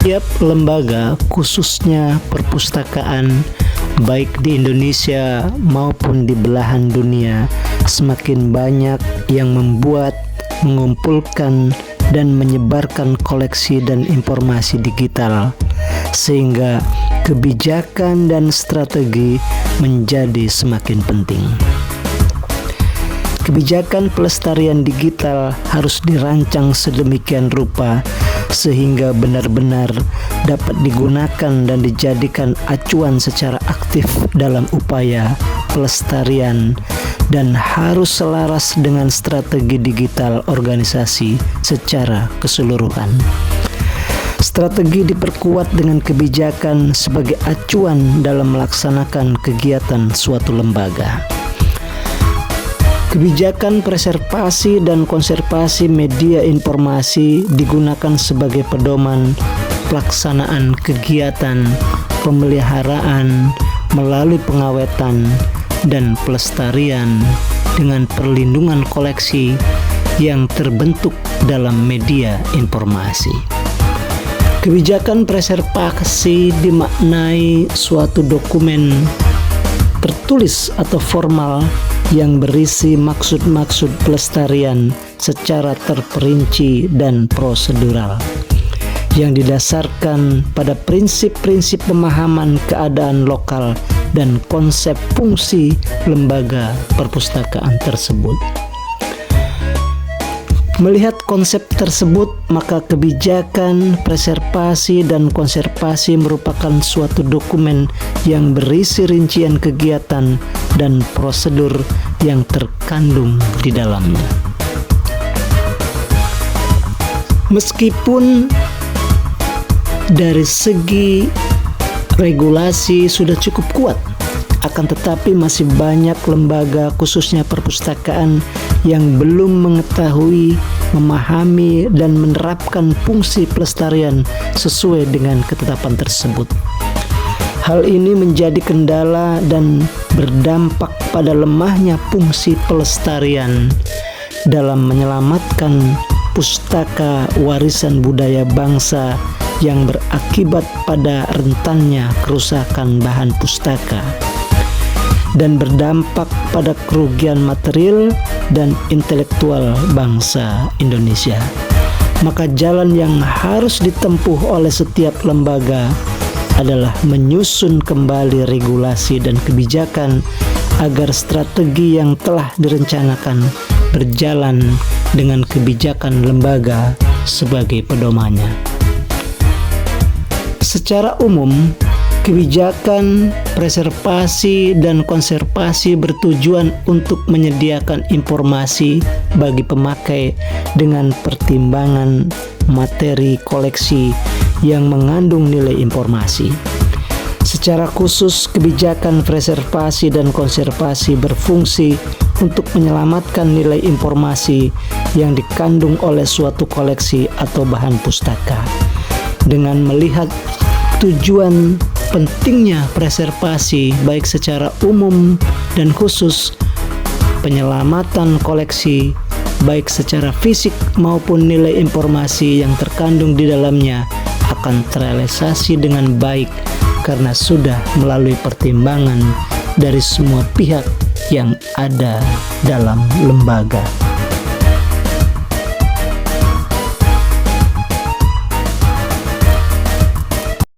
Setiap lembaga, khususnya perpustakaan, baik di Indonesia maupun di belahan dunia, semakin banyak yang membuat, mengumpulkan, dan menyebarkan koleksi dan informasi digital, sehingga kebijakan dan strategi menjadi semakin penting. Kebijakan pelestarian digital harus dirancang sedemikian rupa sehingga benar-benar dapat digunakan dan dijadikan acuan secara aktif dalam upaya pelestarian dan harus selaras dengan strategi digital organisasi secara keseluruhan. Strategi diperkuat dengan kebijakan sebagai acuan dalam melaksanakan kegiatan suatu lembaga. Kebijakan preservasi dan konservasi media informasi digunakan sebagai pedoman pelaksanaan kegiatan pemeliharaan melalui pengawetan dan pelestarian dengan perlindungan koleksi yang terbentuk dalam media informasi. Kebijakan preservasi dimaknai suatu dokumen tertulis atau formal yang berisi maksud-maksud pelestarian secara terperinci dan prosedural, yang didasarkan pada prinsip-prinsip pemahaman keadaan lokal dan konsep fungsi lembaga perpustakaan tersebut. Melihat konsep tersebut, maka kebijakan preservasi dan konservasi merupakan suatu dokumen yang berisi rincian kegiatan dan prosedur yang terkandung di dalamnya. Meskipun dari segi regulasi sudah cukup kuat, akan tetapi masih banyak lembaga khususnya perpustakaan yang belum mengetahui, memahami, dan menerapkan fungsi pelestarian sesuai dengan ketetapan tersebut. Hal ini menjadi kendala dan berdampak pada lemahnya fungsi pelestarian dalam menyelamatkan pustaka warisan budaya bangsa yang berakibat pada rentannya kerusakan bahan pustaka dan berdampak pada kerugian material dan intelektual bangsa Indonesia. Maka jalan yang harus ditempuh oleh setiap lembaga adalah menyusun kembali regulasi dan kebijakan agar strategi yang telah direncanakan berjalan dengan kebijakan lembaga sebagai pedomannya. Secara umum, kebijakan preservasi dan konservasi bertujuan untuk menyediakan informasi bagi pemakai dengan pertimbangan materi koleksi yang mengandung nilai informasi. Secara khusus, kebijakan preservasi dan konservasi berfungsi untuk menyelamatkan nilai informasi yang dikandung oleh suatu koleksi atau bahan pustaka. Dengan melihat tujuan pentingnya preservasi baik secara umum dan khusus, penyelamatan koleksi baik secara fisik maupun nilai informasi yang terkandung di dalamnya akan terrealisasi dengan baik karena sudah melalui pertimbangan dari semua pihak yang ada dalam lembaga.